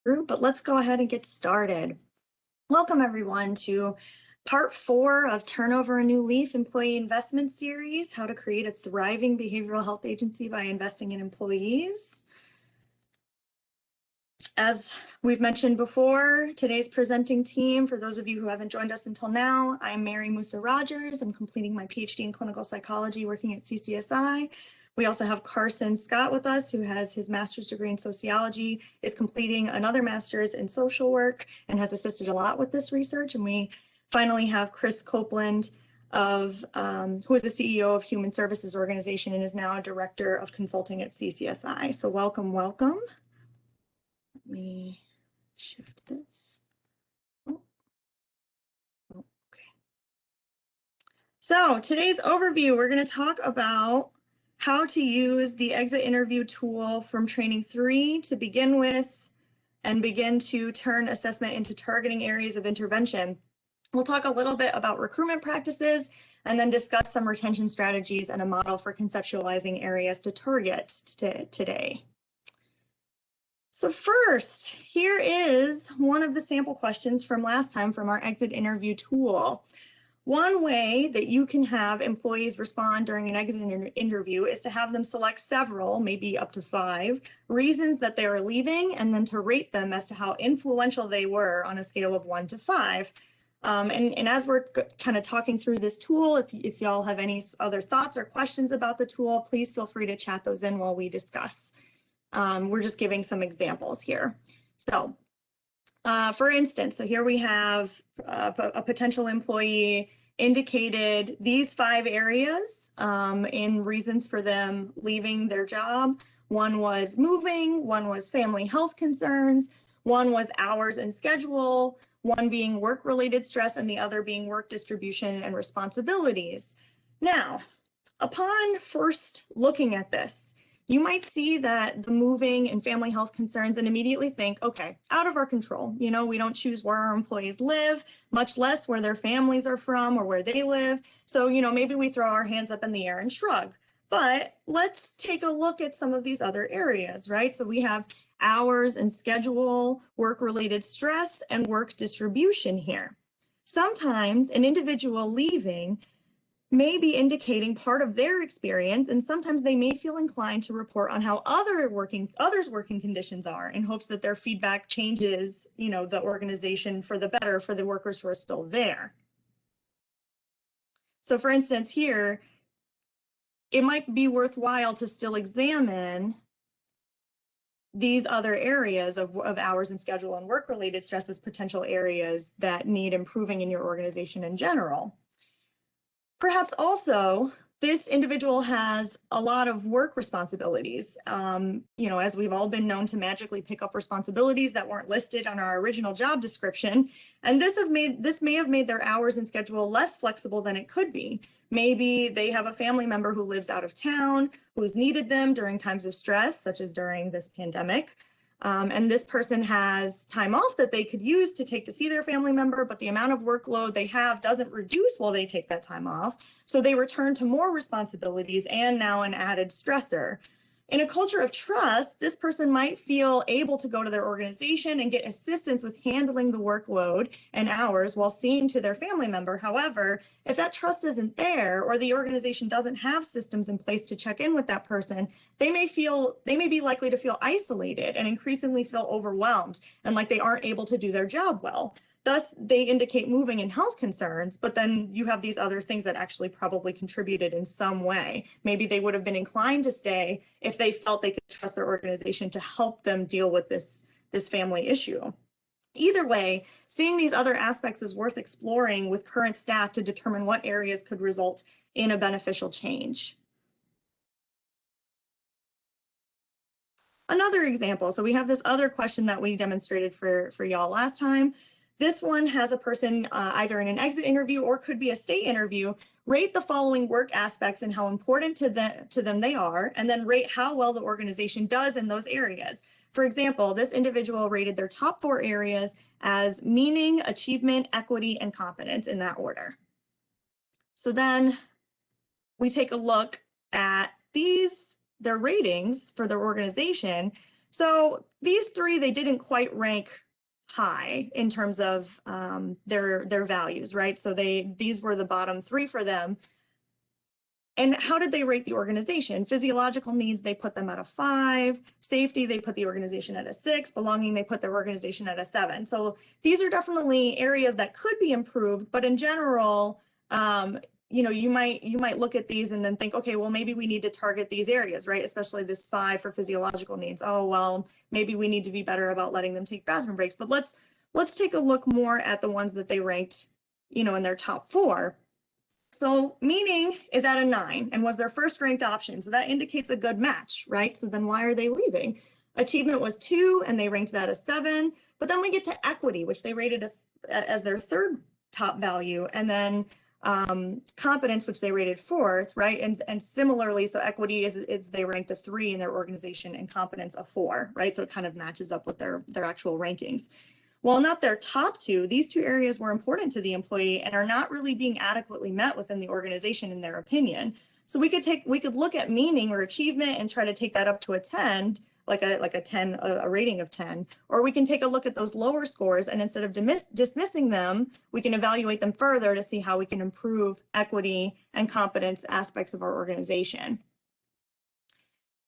Group, but let's go ahead and get started. Welcome everyone to part 4 of Turnover a New Leaf Employee Investment Series, How to Create a Thriving Behavioral Health Agency by Investing in Employees. As we've mentioned before, today's presenting team, for those of you who haven't joined us until now, I'm Mary Musa Rogers. I'm completing my PhD in clinical psychology working at CCSI. We also have Carson Scott with us, who has his master's degree in sociology, is completing another master's in social work, and has assisted a lot with this research. And we finally have Chris Copeland, who is the CEO of Human Services Organization and is now a director of consulting at CCSI. So welcome, welcome. Let me shift this. Okay. So today's overview, we're going to talk about how to use the exit interview tool from training 3 to begin with and begin to turn assessment into targeting areas of intervention. We'll talk a little bit about recruitment practices and then discuss some retention strategies and a model for conceptualizing areas to target today. So first, here is one of the sample questions from last time from our exit interview tool. One way that you can have employees respond during an exit interview is to have them select several, maybe up to 5, reasons that they are leaving, and then to rate them as to how influential they were on a scale of 1 to 5. And as we're kind of talking through this tool, if y'all have any other thoughts or questions about the tool, please feel free to chat those in while we discuss. We're just giving some examples here. So for instance, so here we have a potential employee indicated these 5 areas in reasons for them leaving their job. One was moving, one was family health concerns, one was hours and schedule, one being work-related stress, and the other being work distribution and responsibilities. Now, upon first looking at this, you might see that the moving and family health concerns and immediately think, okay, out of our control. You know, we don't choose where our employees live, much less where their families are from or where they live. So, you know, maybe we throw our hands up in the air and shrug. But let's take a look at some of these other areas, right? So we have hours and schedule, work-related stress, and work distribution here. Sometimes an individual leaving may be indicating part of their experience, and sometimes they may feel inclined to report on how others' working conditions are in hopes that their feedback changes, you know, the organization for the better for the workers who are still there. So for instance, here, it might be worthwhile to still examine these other areas of hours and schedule and work-related stress as potential areas that need improving in your organization in general. Perhaps also, this individual has a lot of work responsibilities. You know, as we've all been known to magically pick up responsibilities that weren't listed on our original job description, and this may have made their hours and schedule less flexible than it could be. Maybe they have a family member who lives out of town, who's needed them during times of stress, such as during this pandemic. And this person has time off that they could use to take to see their family member, but the amount of workload they have doesn't reduce while they take that time off. So they return to more responsibilities and now an added stressor. In a culture of trust, this person might feel able to go to their organization and get assistance with handling the workload and hours while seeing to their family member. However, if that trust isn't there or the organization doesn't have systems in place to check in with that person, they may be likely to feel isolated and increasingly feel overwhelmed and like they aren't able to do their job well. Thus, they indicate moving and health concerns, but then you have these other things that actually probably contributed in some way. Maybe they would have been inclined to stay if they felt they could trust their organization to help them deal with this family issue. Either way, seeing these other aspects is worth exploring with current staff to determine what areas could result in a beneficial change. Another example, so we have this other question that we demonstrated for y'all last time. This one has a person either in an exit interview or could be a stay interview, rate the following work aspects and how important to them they are, and then rate how well the organization does in those areas. For example, this individual rated their top 4 areas as meaning, achievement, equity, and competence in that order. So then we take a look at their ratings for their organization So these three, they didn't quite rank high in terms of their values, right? So these were the bottom three for them. And how did they rate the organization? Physiological needs, they put them at a 5. Safety, they put the organization at a 6. Belonging, they put their organization at a 7. So these are definitely areas that could be improved, but in general, you might look at these and then think, okay, well, maybe we need to target these areas, right? Especially this 5 for physiological needs. Oh, well, maybe we need to be better about letting them take bathroom breaks. But let's take a look more at the ones that they ranked, in their top 4. So meaning is at a 9 and was their first ranked option. So that indicates a good match, right? So then why are they leaving? Achievement was 2 and they ranked that as 7. But then we get to equity, which they rated as their third top value. And then competence, which they rated 4th, right? And similarly, so equity is they ranked a 3 in their organization and competence a 4, right? So it kind of matches up with their actual rankings. While not their top 2, these 2 areas were important to the employee and are not really being adequately met within the organization in their opinion. So we could look at meaning or achievement and try to take that up to a 10, like a 10, a rating of 10, or we can take a look at those lower scores and instead of dismissing them, we can evaluate them further to see how we can improve equity and competence aspects of our organization.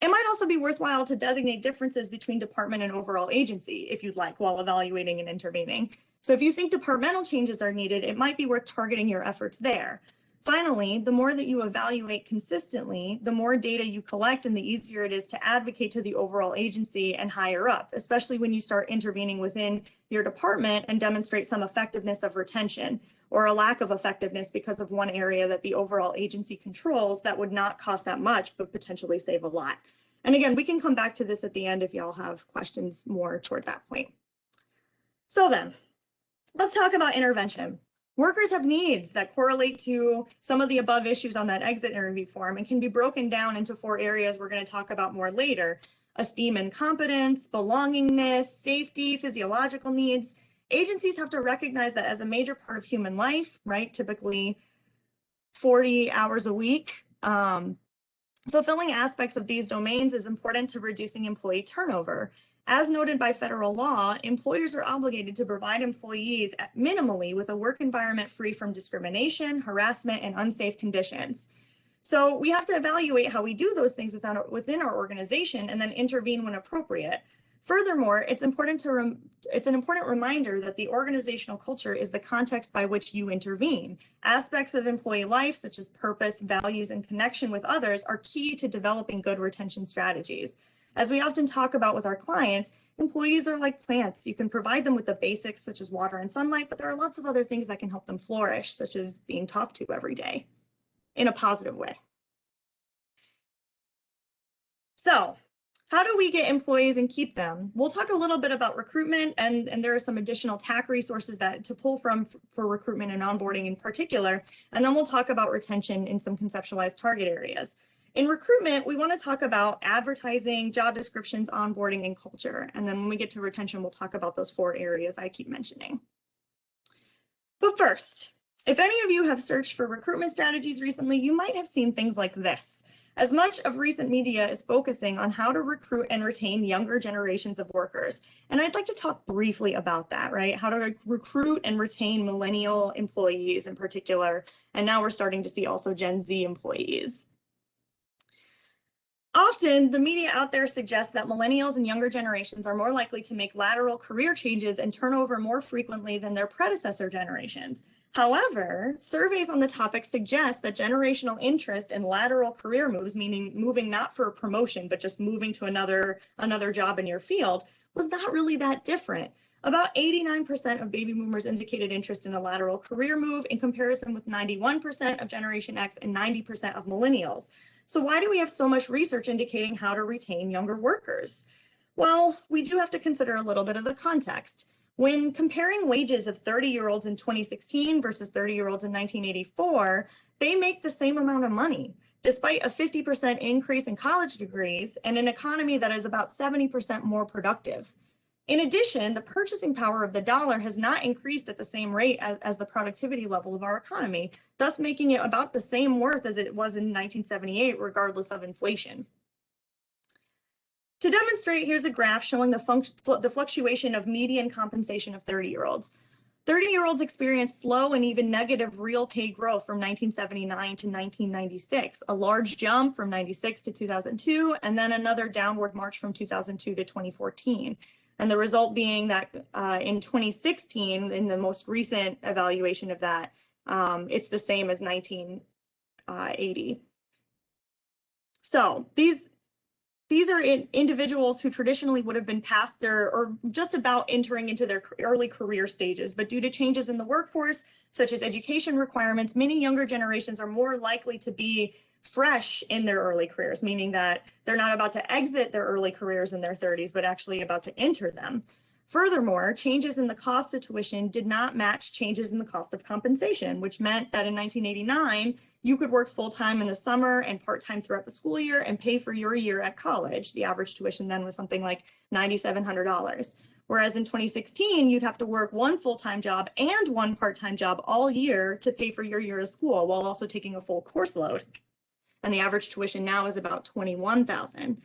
It might also be worthwhile to designate differences between department and overall agency, if you'd like, while evaluating and intervening. So if you think departmental changes are needed, it might be worth targeting your efforts there. Finally, the more that you evaluate consistently, the more data you collect and the easier it is to advocate to the overall agency and higher up, especially when you start intervening within your department and demonstrate some effectiveness of retention or a lack of effectiveness because of one area that the overall agency controls that would not cost that much, but potentially save a lot. And again, we can come back to this at the end if y'all have questions more toward that point. So then, let's talk about intervention. Workers have needs that correlate to some of the above issues on that exit interview form and can be broken down into 4 areas we're going to talk about more later: esteem incompetence, belongingness, safety, physiological needs. Agencies have to recognize that as a major part of human life, right? Typically 40 hours a week. Fulfilling aspects of these domains is important to reducing employee turnover. As noted by federal law, employers are obligated to provide employees minimally with a work environment free from discrimination, harassment, and unsafe conditions. So we have to evaluate how we do those things within our organization and then intervene when appropriate. Furthermore, it's an important reminder that the organizational culture is the context by which you intervene. Aspects of employee life, such as purpose, values, and connection with others, are key to developing good retention strategies. As we often talk about with our clients, employees are like plants. You can provide them with the basics such as water and sunlight, but there are lots of other things that can help them flourish, such as being talked to every day in a positive way. So, how do we get employees and keep them? We'll talk a little bit about recruitment, and there are some additional TAC resources to pull from for recruitment and onboarding in particular, and then we'll talk about retention in some conceptualized target areas. In recruitment, we want to talk about advertising, job descriptions, onboarding, and culture. And then when we get to retention, we'll talk about those 4 areas I keep mentioning. But first, if any of you have searched for recruitment strategies recently, you might have seen things like this. As much of recent media is focusing on how to recruit and retain younger generations of workers. And I'd like to talk briefly about that, right? How to recruit and retain millennial employees in particular. And now we're starting to see also Gen Z employees. Often, the media out there suggests that millennials and younger generations are more likely to make lateral career changes and turn over more frequently than their predecessor generations. However, surveys on the topic suggest that generational interest in lateral career moves, meaning moving not for a promotion, but just moving to another job in your field, was not really that different. About 89% of baby boomers indicated interest in a lateral career move in comparison with 91% of Generation X and 90% of millennials. So why do we have so much research indicating how to retain younger workers? Well, we do have to consider a little bit of the context. When comparing wages of 30-year-olds in 2016 versus 30-year-olds in 1984, they make the same amount of money, despite a 50% increase in college degrees and an economy that is about 70% more productive. In addition, the purchasing power of the dollar has not increased at the same rate as the productivity level of our economy, thus making it about the same worth as it was in 1978, regardless of inflation. To demonstrate, here's a graph showing the fluctuation of median compensation of 30-year-olds. 30-year-olds experienced slow and even negative real pay growth from 1979 to 1996, a large jump from 96 to 2002, and then another downward march from 2002 to 2014. And the result being that in 2016, in the most recent evaluation of that, it's the same as 1980. So these are individuals who traditionally would have been past their, or just about entering into their early career stages, but due to changes in the workforce, such as education requirements, many younger generations are more likely to be fresh in their early careers, meaning that they're not about to exit their early careers in their 30s, but actually about to enter them. Furthermore, changes in the cost of tuition did not match changes in the cost of compensation, which meant that in 1989, you could work full-time in the summer and part-time throughout the school year and pay for your year at college. The average tuition then was something like $9,700. Whereas in 2016, you'd have to work one full-time job and one part-time job all year to pay for your year of school while also taking a full course load. And the average tuition now is about $21,000.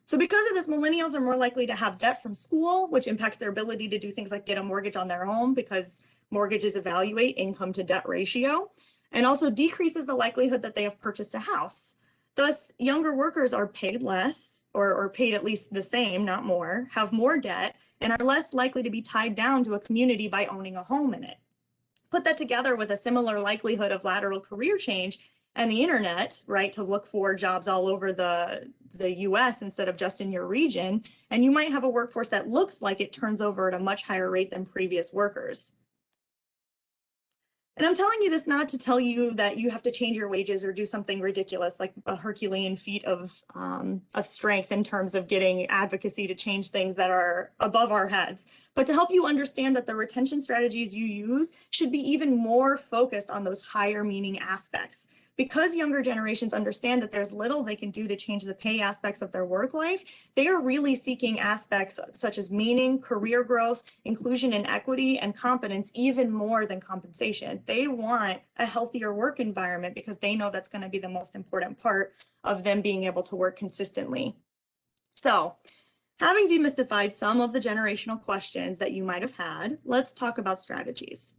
So because of this, millennials are more likely to have debt from school, which impacts their ability to do things like get a mortgage on their home because mortgages evaluate income to debt ratio, and also decreases the likelihood that they have purchased a house. Thus, younger workers are paid less, or paid at least the same, not more, have more debt, and are less likely to be tied down to a community by owning a home in it. Put that together with a similar likelihood of lateral career change and the internet, right, to look for jobs all over the US instead of just in your region, and you might have a workforce that looks like it turns over at a much higher rate than previous workers. And I'm telling you this not to tell you that you have to change your wages or do something ridiculous like a Herculean feat of strength in terms of getting advocacy to change things that are above our heads, but to help you understand that the retention strategies you use should be even more focused on those higher meaning aspects. Because younger generations understand that there's little they can do to change the pay aspects of their work life, they are really seeking aspects such as meaning, career growth, inclusion and equity, and competence even more than compensation. They want a healthier work environment because they know that's going to be the most important part of them being able to work consistently. So, having demystified some of the generational questions that you might have had, let's talk about strategies.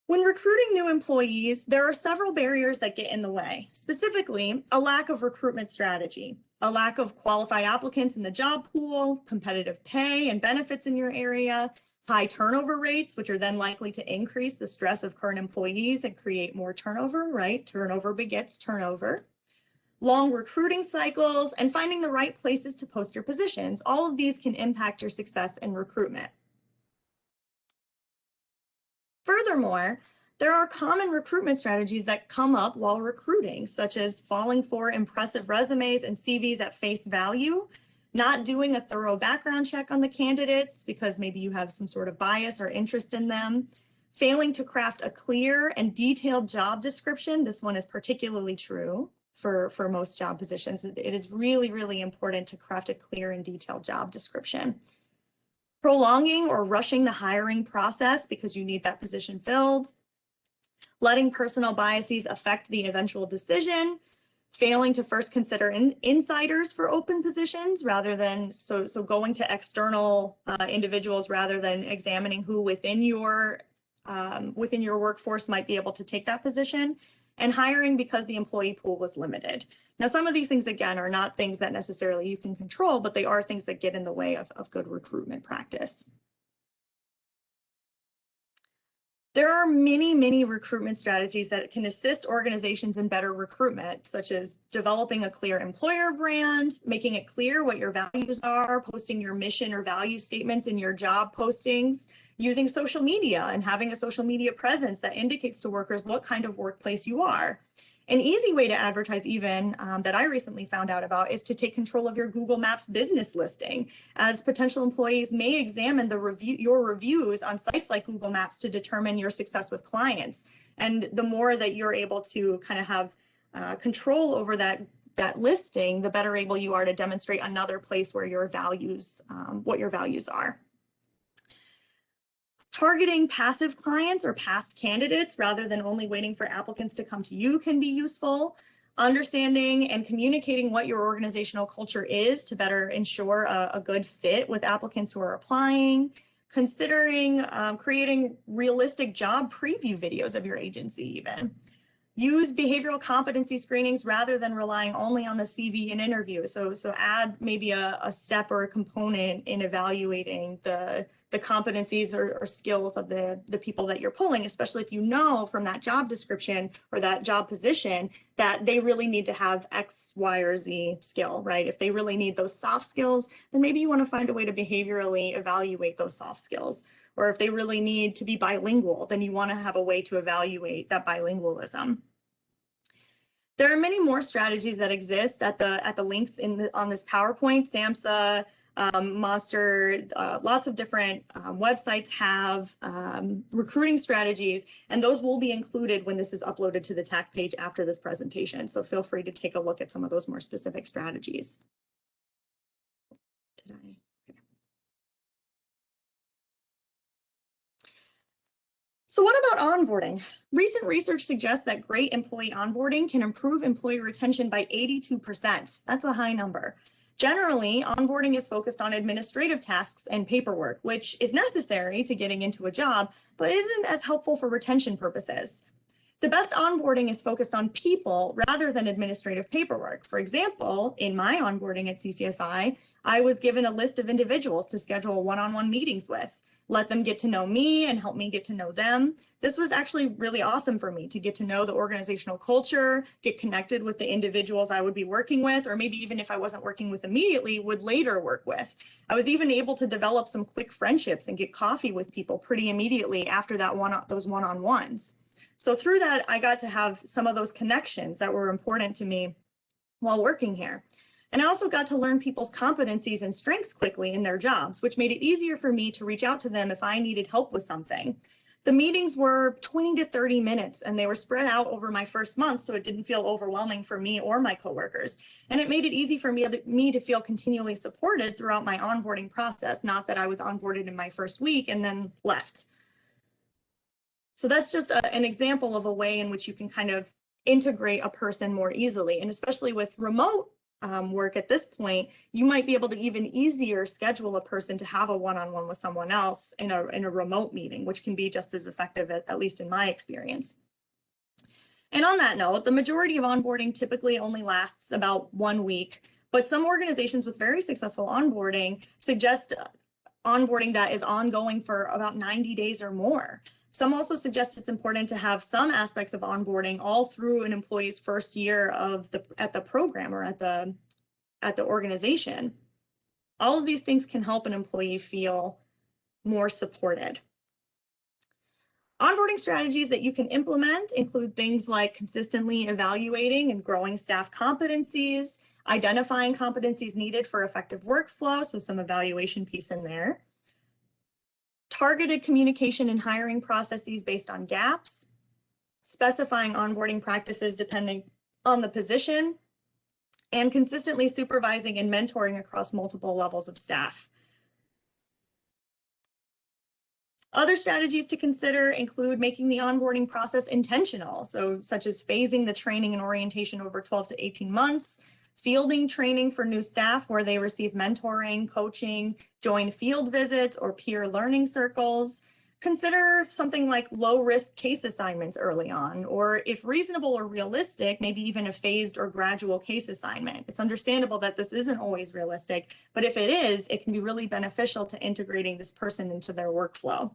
When recruiting new employees, there are several barriers that get in the way, specifically a lack of recruitment strategy, a lack of qualified applicants in the job pool, competitive pay and benefits in your area, high turnover rates, which are then likely to increase the stress of current employees and create more turnover, right? Turnover begets turnover. Long recruiting cycles and finding the right places to post your positions. All of these can impact your success in recruitment. Furthermore, there are common recruitment strategies that come up while recruiting, such as falling for impressive resumes and CVs at face value, not doing a thorough background check on the candidates because maybe you have some sort of bias or interest in them, failing to craft a clear and detailed job description. This one is particularly true for most job positions. It is really, really important to craft a clear and detailed job description. Prolonging or rushing the hiring process because you need that position filled, letting personal biases affect the eventual decision, failing to first consider insiders for open positions rather than, so going to external individuals rather than examining who within your workforce might be able to take that position, and hiring because the employee pool was limited. Now, some of these things, again, are not things that necessarily you can control, but they are things that get in the way of good recruitment practice. There are many recruitment strategies that can assist organizations in better recruitment, such as developing a clear employer brand, making it clear what your values are, posting your mission or value statements in your job postings, using social media and having a social media presence that indicates to workers what kind of workplace you are. An easy way to advertise even that I recently found out about is to take control of your Google Maps business listing, as potential employees may examine your reviews on sites like Google Maps to determine your success with clients. And the more that you're able to kind of have control over that listing, the better able you are to demonstrate another place where your values, what your values are. Targeting passive clients or past candidates rather than only waiting for applicants to come to you can be useful. understanding and communicating what your organizational culture is to better ensure a good fit with applicants who are applying, considering creating realistic job preview videos of your agency even. Use behavioral competency screenings rather than relying only on the CV and interview. So add maybe a step or a component in evaluating the competencies or skills of the people that you're pulling, especially if you know from that job description or that job position that they really need to have X, Y, or Z skill, right? If they really need those soft skills, then maybe you want to find a way to behaviorally evaluate those soft skills. Or if they really need to be bilingual, then you want to have a way to evaluate that bilingualism. There are many more strategies that exist at the links on this PowerPoint. SAMHSA, Monster, lots of different websites have recruiting strategies, and those will be included when this is uploaded to the TAC page after this presentation. So feel free to take a look at some of those more specific strategies. So what about onboarding? Recent research suggests that great employee onboarding can improve employee retention by 82%. That's a high number. Generally, onboarding is focused on administrative tasks and paperwork, which is necessary to getting into a job, but isn't as helpful for retention purposes. The best onboarding is focused on people rather than administrative paperwork. For example, in my onboarding at CCSI, I was given a list of individuals to schedule one-on-one meetings with, let them get to know me and help me get to know them. This was actually really awesome for me to get to know the organizational culture, get connected with the individuals I would be working with, or maybe even if I wasn't working with immediately, would later work with. I was even able to develop some quick friendships and get coffee with people pretty immediately after those one-on-ones. So through that, I got to have some of those connections that were important to me while working here. And I also got to learn people's competencies and strengths quickly in their jobs, which made it easier for me to reach out to them if I needed help with something. The meetings were 20 to 30 minutes and they were spread out over my first month, so it didn't feel overwhelming for me or my coworkers. And it made it easy for me to feel continually supported throughout my onboarding process, not that I was onboarded in my first week and then left. So that's just an example of a way in which you can kind of integrate a person more easily. And especially with remote work at this point, you might be able to even easier schedule a person to have a one-on-one with someone else in a remote meeting, which can be just as effective, at least in my experience. And on that note, the majority of onboarding typically only lasts about 1 week, but some organizations with very successful onboarding suggest onboarding that is ongoing for about 90 days or more. Some also suggest it's important to have some aspects of onboarding all through an employee's first year at the program or at the organization. All of these things can help an employee feel more supported. Onboarding strategies that you can implement include things like consistently evaluating and growing staff competencies, identifying competencies needed for effective workflow, so some evaluation piece in there. Targeted communication and hiring processes based on gaps, specifying onboarding practices depending on the position, and consistently supervising and mentoring across multiple levels of staff. Other strategies to consider include making the onboarding process intentional, such as phasing the training and orientation over 12 to 18 months, fielding training for new staff where they receive mentoring, coaching, join field visits or peer learning circles. Consider something like low-risk case assignments early on, or if reasonable or realistic, maybe even a phased or gradual case assignment. It's understandable that this isn't always realistic, but if it is, it can be really beneficial to integrating this person into their workflow.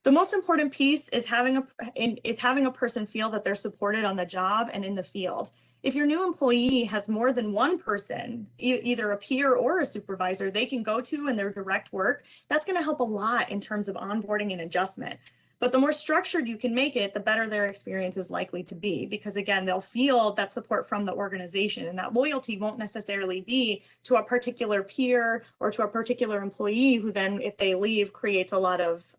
The most important piece is having a person feel that they're supported on the job and in the field. If your new employee has more than one person, either a peer or a supervisor, they can go to in their direct work, that's going to help a lot in terms of onboarding and adjustment. But the more structured you can make it, the better their experience is likely to be, because again, they'll feel that support from the organization, and that loyalty won't necessarily be to a particular peer or to a particular employee who then, if they leave, creates a lot of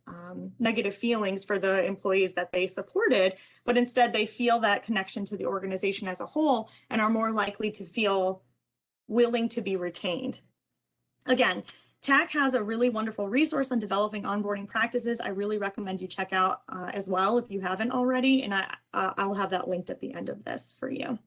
negative feelings for the employees that they supported, but instead they feel that connection to the organization as a whole and are more likely to feel willing to be retained. Again, TAC has a really wonderful resource on developing onboarding practices. I really recommend you check out as well if you haven't already, and I'll have that linked at the end of this for you.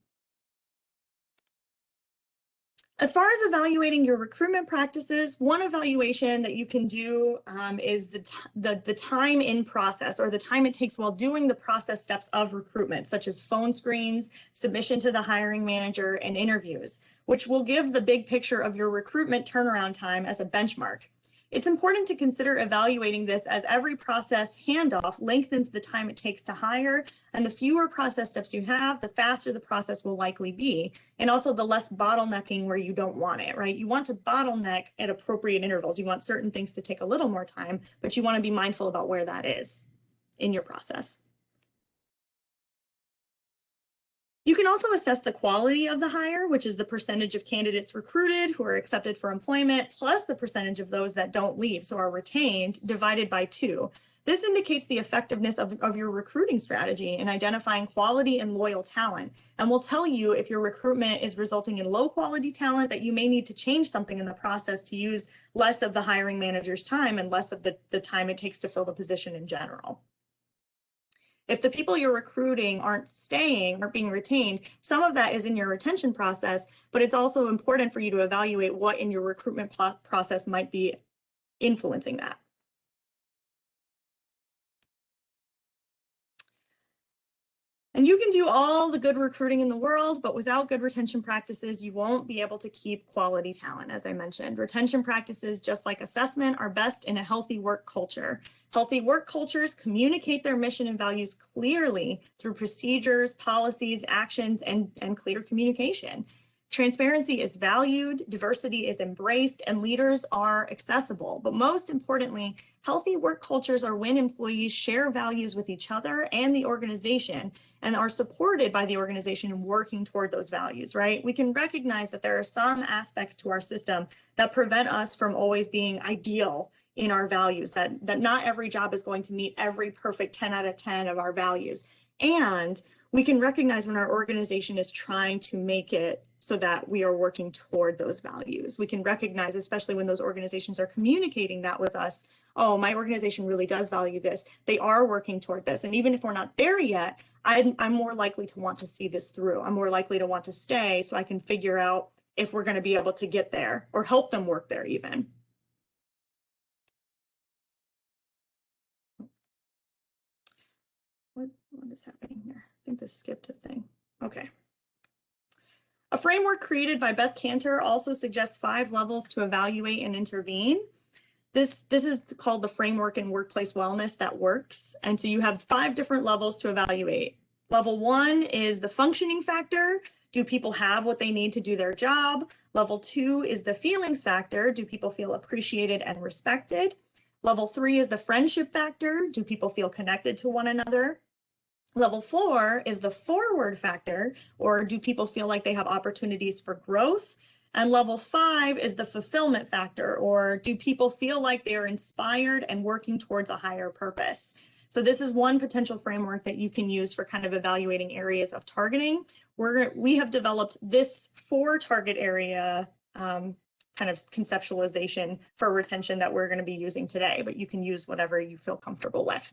As far as evaluating your recruitment practices, one evaluation that you can do is the time in process, or the time it takes while doing the process steps of recruitment, such as phone screens, submission to the hiring manager, and interviews, which will give the big picture of your recruitment turnaround time as a benchmark. It's important to consider evaluating this, as every process handoff lengthens the time it takes to hire, and the fewer process steps you have, the faster the process will likely be, and also the less bottlenecking where you don't want it, right? You want to bottleneck at appropriate intervals. You want certain things to take a little more time, but you want to be mindful about where that is in your process. You can also assess the quality of the hire, which is the percentage of candidates recruited who are accepted for employment, plus the percentage of those that don't leave, so are retained, divided by 2. This indicates the effectiveness of your recruiting strategy in identifying quality and loyal talent, and will tell you if your recruitment is resulting in low quality talent, that you may need to change something in the process to use less of the hiring manager's time and less of the time it takes to fill the position in general. If the people you're recruiting aren't being retained, some of that is in your retention process, but it's also important for you to evaluate what in your recruitment process might be influencing that. And you can do all the good recruiting in the world, but without good retention practices, you won't be able to keep quality talent, as I mentioned. Retention practices, just like assessment, are best in a healthy work culture. Healthy work cultures communicate their mission and values clearly through procedures, policies, actions, and clear communication. Transparency is valued, diversity is embraced, and leaders are accessible. But most importantly, healthy work cultures are when employees share values with each other and the organization, and are supported by the organization in working toward those values, right? We can recognize that there are some aspects to our system that prevent us from always being ideal in our values, that not every job is going to meet every perfect 10 out of 10 of our values. And we can recognize when our organization is trying to make it so that we are working toward those values. We can recognize, especially when those organizations are communicating that with us, oh, my organization really does value this. They are working toward this. And even if we're not there yet, I'm more likely to want to see this through. I'm more likely to want to stay so I can figure out if we're going to be able to get there or help them work there even. What is happening here? I think this skipped a thing. Okay. A framework created by Beth Cantor also suggests 5 levels to evaluate and intervene. This is called the framework in workplace wellness that works. And so you have 5 different levels to evaluate. Level 1 is the functioning factor. Do people have what they need to do their job? Level 2 is the feelings factor. Do people feel appreciated and respected? Level 3 is the friendship factor. Do people feel connected to one another? Level 4 is the forward factor, or do people feel like they have opportunities for growth? And level 5 is the fulfillment factor, or do people feel like they are inspired and working towards a higher purpose? So this is one potential framework that you can use for kind of evaluating areas of targeting. We have developed this 4 target area kind of conceptualization for retention that we're going to be using today, but you can use whatever you feel comfortable with.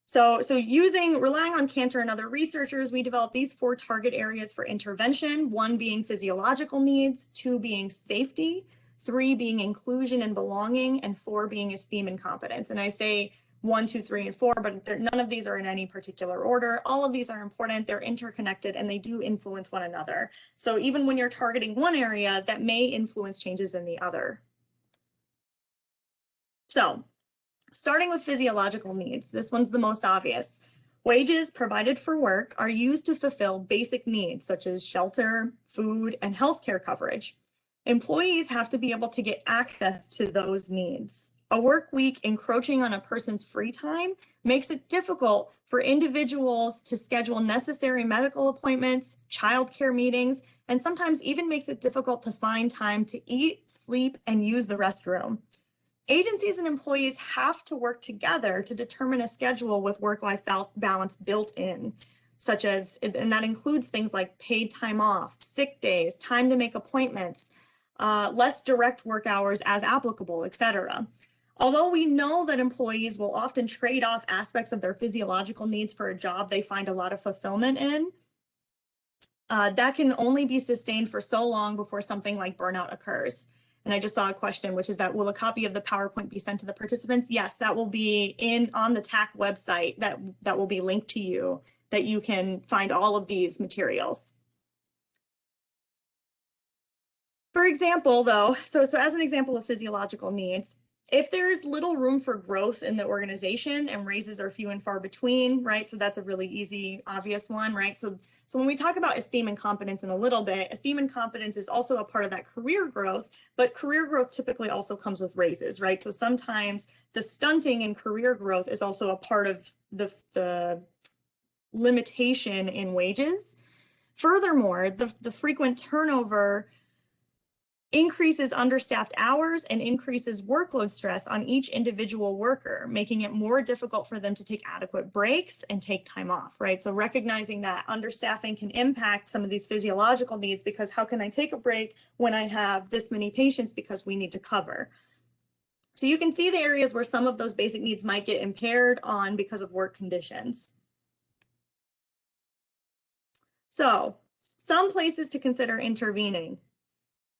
So relying on Cantor and other researchers, we developed these 4 target areas for intervention, 1 being physiological needs, 2 being safety, 3 being inclusion and belonging, and 4 being esteem and competence. And I say 1, 2, 3, and 4, but none of these are in any particular order. All of these are important, they're interconnected, and they do influence one another. So even when you're targeting one area, that may influence changes in the other. So, starting with physiological needs, this one's the most obvious. Wages provided for work are used to fulfill basic needs such as shelter, food, and healthcare coverage. Employees have to be able to get access to those needs. A work week encroaching on a person's free time makes it difficult for individuals to schedule necessary medical appointments, childcare meetings, and sometimes even makes it difficult to find time to eat, sleep, and use the restroom. Agencies and employees have to work together to determine a schedule with work-life balance built in, such as, and that includes things like paid time off, sick days, time to make appointments, less direct work hours as applicable, etc. Although we know that employees will often trade off aspects of their physiological needs for a job they find a lot of fulfillment in, that can only be sustained for so long before something like burnout occurs. And I just saw a question, which is that, will a copy of the PowerPoint be sent to the participants? Yes, that will be on the TAC website that will be linked to you, that you can find all of these materials. For example, though, so as an example of physiological needs, if there's little room for growth in the organization and raises are few and far between, right? So that's a really easy, obvious one, right? So when we talk about esteem and competence in a little bit, esteem and competence is also a part of that career growth, but career growth typically also comes with raises, right? So sometimes the stunting in career growth is also a part of the limitation in wages. Furthermore, the frequent turnover increases understaffed hours and increases workload stress on each individual worker, making it more difficult for them to take adequate breaks and take time off, right? So recognizing that understaffing can impact some of these physiological needs, because how can I take a break when I have this many patients because we need to cover? So you can see the areas where some of those basic needs might get impaired on because of work conditions. So some places to consider intervening: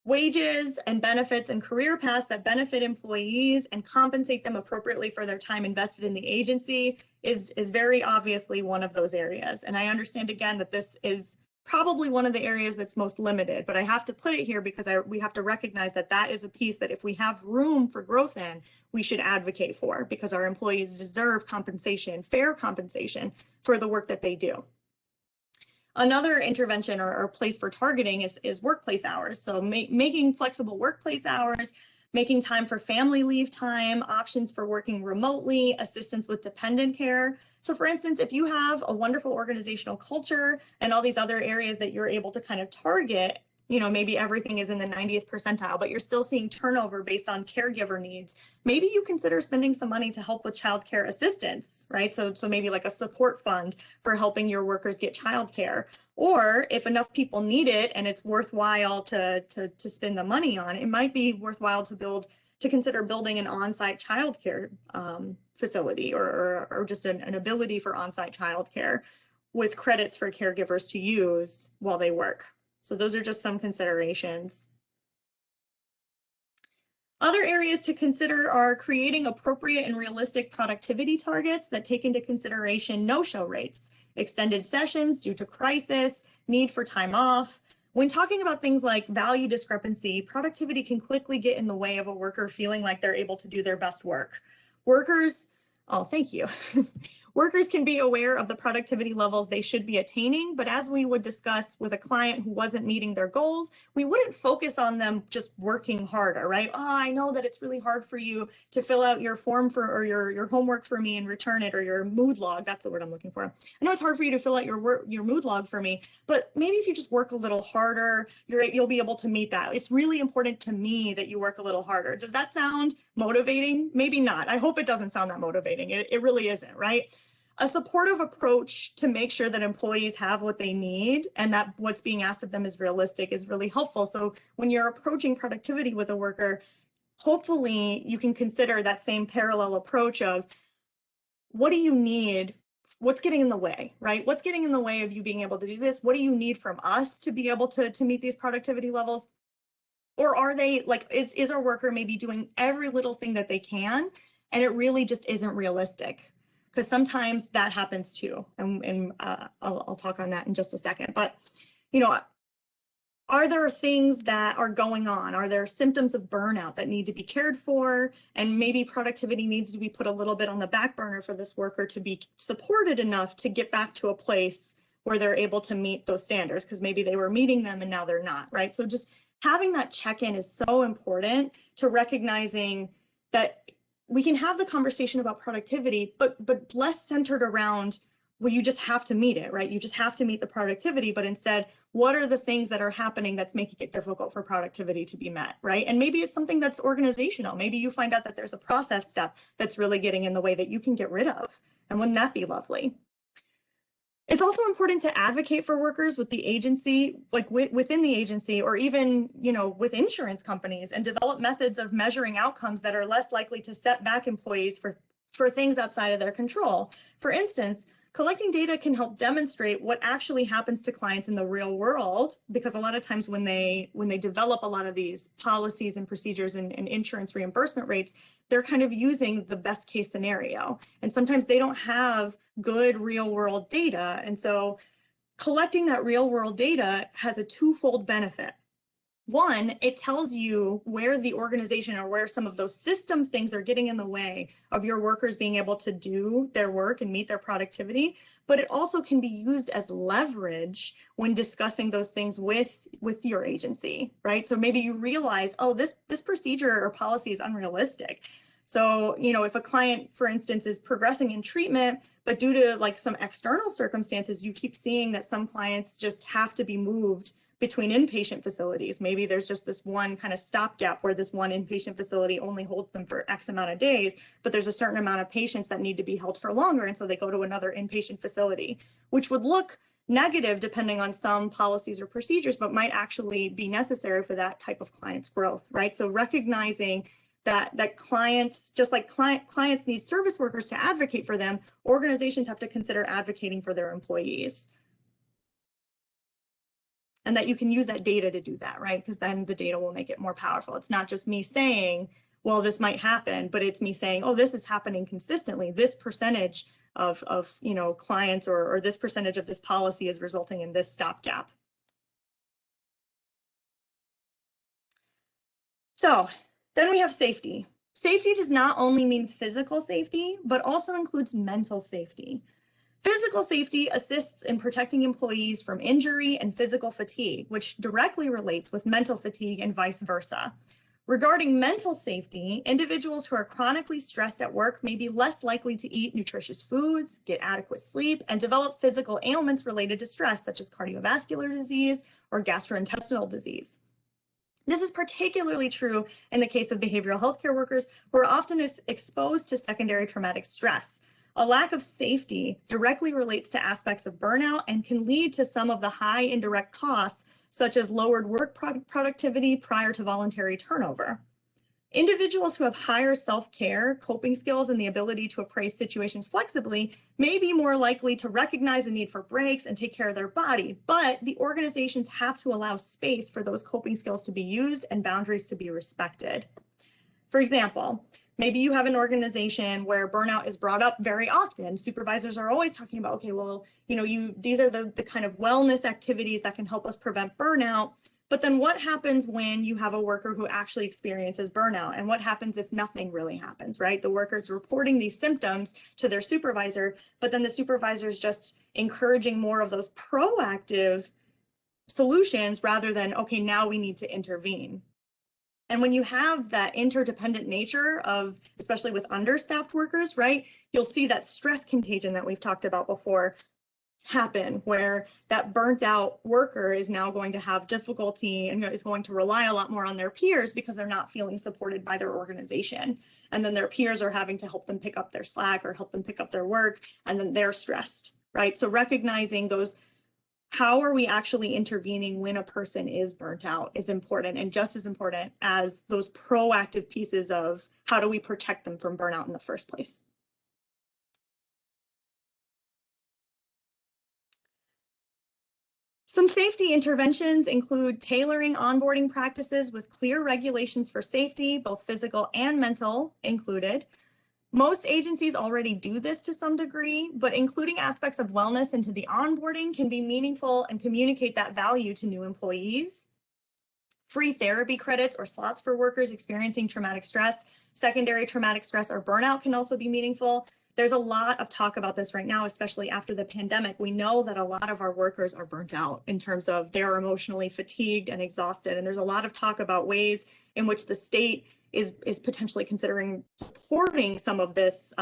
wages and benefits and career paths that benefit employees and compensate them appropriately for their time invested in the agency is very obviously one of those areas. And I understand, again, that this is probably one of the areas that's most limited, but I have to put it here because we have to recognize that that is a piece that if we have room for growth in, we should advocate for, because our employees deserve compensation, fair compensation for the work that they do. Another intervention or place for targeting is workplace hours. So making flexible workplace hours, making time for family leave time, options for working remotely, assistance with dependent care. So for instance, if you have a wonderful organizational culture and all these other areas that you're able to kind of target, you know, maybe everything is in the 90th percentile, but you're still seeing turnover based on caregiver needs. Maybe you consider spending some money to help with childcare assistance, right? So maybe like a support fund for helping your workers get childcare. Or if enough people need it and it's worthwhile to spend the money on, it might be worthwhile to consider building an on-site childcare facility, or just an ability for on-site childcare with credits for caregivers to use while they work. So those are just some considerations. Other areas to consider are creating appropriate and realistic productivity targets that take into consideration no-show rates, extended sessions due to crisis, need for time off. When talking about things like value discrepancy, productivity can quickly get in the way of a worker feeling like they're able to do their best work. Thank you. Workers can be aware of the productivity levels they should be attaining, but as we would discuss with a client who wasn't meeting their goals, we wouldn't focus on them just working harder, right? Oh, I know that it's really hard for you to fill out your form or your homework for me and return it, or your mood log. That's the word I'm looking for. I know it's hard for you to fill out your mood log for me, but maybe if you just work a little harder, you'll be able to meet that. It's really important to me that you work a little harder. Does that sound motivating? Maybe not. I hope it doesn't sound that motivating. It really isn't, right? A supportive approach to make sure that employees have what they need and that what's being asked of them is realistic is really helpful. So when you're approaching productivity with a worker, hopefully you can consider that same parallel approach of, what do you need? What's getting in the way, right? What's getting in the way of you being able to do this? What do you need from us to be able to meet these productivity levels? Or are they like, is our worker maybe doing every little thing that they can and it really just isn't realistic? Because sometimes that happens too, and I'll talk on that in just a second. But, you know, are there things that are going on? Are there symptoms of burnout that need to be cared for? And maybe productivity needs to be put a little bit on the back burner for this worker to be supported enough to get back to a place where they're able to meet those standards, because maybe they were meeting them and now they're not, right? So just having that check-in is so important to recognizing that we can have the conversation about productivity, but less centered around, well, you just have to meet it, right? You just have to meet the productivity, but instead, what are the things that are happening that's making it difficult for productivity to be met, right? And maybe it's something that's organizational. Maybe you find out that there's a process step that's really getting in the way that you can get rid of. And wouldn't that be lovely? It's also important to advocate for workers with the agency, like within the agency, or even, you know, with insurance companies, and develop methods of measuring outcomes that are less likely to set back employees for things outside of their control. For instance, collecting data can help demonstrate what actually happens to clients in the real world, because a lot of times when they develop a lot of these policies and procedures and insurance reimbursement rates, they're kind of using the best case scenario. And sometimes they don't have good real world data. And so collecting that real world data has a twofold benefit. One, it tells you where the organization or where some of those system things are getting in the way of your workers being able to do their work and meet their productivity, but it also can be used as leverage when discussing those things with your agency, right? So maybe you realize, oh, this procedure or policy is unrealistic. So, you know, if a client, for instance, is progressing in treatment, but due to like some external circumstances, you keep seeing that some clients just have to be moved between inpatient facilities. Maybe there's just this one kind of stopgap where this one inpatient facility only holds them for X amount of days, but there's a certain amount of patients that need to be held for longer. And so they go to another inpatient facility, which would look negative depending on some policies or procedures, but might actually be necessary for that type of client's growth, right? So recognizing that clients, just like clients need service workers to advocate for them, organizations have to consider advocating for their employees. And that you can use that data to do that, right? Because then the data will make it more powerful. It's not just me saying, well, this might happen, but it's me saying, oh, this is happening consistently. This percentage of you know, clients or this percentage of this policy is resulting in this stopgap. So then we have safety. Safety does not only mean physical safety, but also includes mental safety. Physical safety assists in protecting employees from injury and physical fatigue, which directly relates with mental fatigue and vice versa. Regarding mental safety, individuals who are chronically stressed at work may be less likely to eat nutritious foods, get adequate sleep, and develop physical ailments related to stress, such as cardiovascular disease or gastrointestinal disease. This is particularly true in the case of behavioral healthcare workers who are often exposed to secondary traumatic stress. A lack of safety directly relates to aspects of burnout and can lead to some of the high indirect costs, such as lowered work productivity prior to voluntary turnover. Individuals who have higher self-care, coping skills, and the ability to appraise situations flexibly may be more likely to recognize the need for breaks and take care of their body, but the organizations have to allow space for those coping skills to be used and boundaries to be respected. For example, maybe you have an organization where burnout is brought up very often. Supervisors are always talking about, okay, well, you know, these are the kind of wellness activities that can help us prevent burnout. But then what happens when you have a worker who actually experiences burnout? And what happens if nothing really happens, right? The worker's reporting these symptoms to their supervisor, but then the supervisor is just encouraging more of those proactive solutions rather than, okay, now we need to intervene. And when you have that interdependent nature of, especially with understaffed workers, right, you'll see that stress contagion that we've talked about before happen, where that burnt out worker is now going to have difficulty and is going to rely a lot more on their peers because they're not feeling supported by their organization. And then their peers are having to help them pick up their slack or help them pick up their work, and then they're stressed, right? So recognizing those, how are we actually intervening when a person is burnt out is important, and just as important as those proactive pieces of how do we protect them from burnout in the first place. Some safety interventions include tailoring onboarding practices with clear regulations for safety, both physical and mental included. Most agencies already do this to some degree, but including aspects of wellness into the onboarding can be meaningful and communicate that value to new employees. Free therapy credits or slots for workers experiencing traumatic stress, secondary traumatic stress, or burnout can also be meaningful. There's a lot of talk about this right now, especially after the pandemic. We know that a lot of our workers are burnt out in terms of they're emotionally fatigued and exhausted. And there's a lot of talk about ways in which the state is potentially considering supporting some of this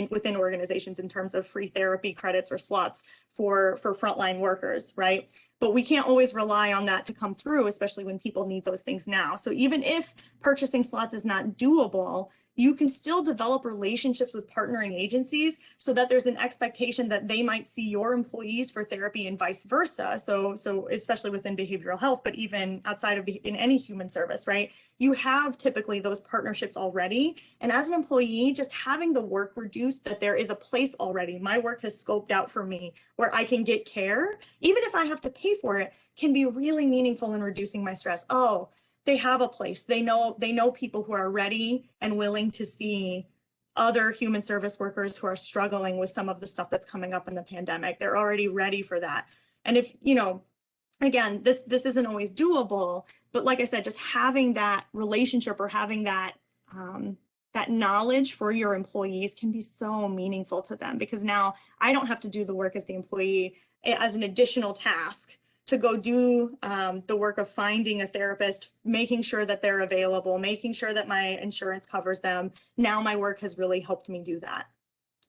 within organizations in terms of free therapy credits or slots for frontline workers, right? But we can't always rely on that to come through, especially when people need those things now. So even if purchasing slots is not doable, you can still develop relationships with partnering agencies so that there's an expectation that they might see your employees for therapy and vice versa. So especially within behavioral health, but even outside of in any human service, right? You have typically intentionally those partnerships already. And as an employee, just having the work reduced, that there is a place already. My work has scoped out for me where I can get care, even if I have to pay for it, can be really meaningful in reducing my stress. Oh, they have a place. They know people who are ready and willing to see other human service workers who are struggling with some of the stuff that's coming up in the pandemic. They're already ready for that. And if, you know, again, this isn't always doable, but like I said, just having that relationship or having that that knowledge for your employees can be so meaningful to them, because now I don't have to do the work as the employee as an additional task to go do the work of finding a therapist, making sure that they're available, making sure that my insurance covers them. Now my work has really helped me do that.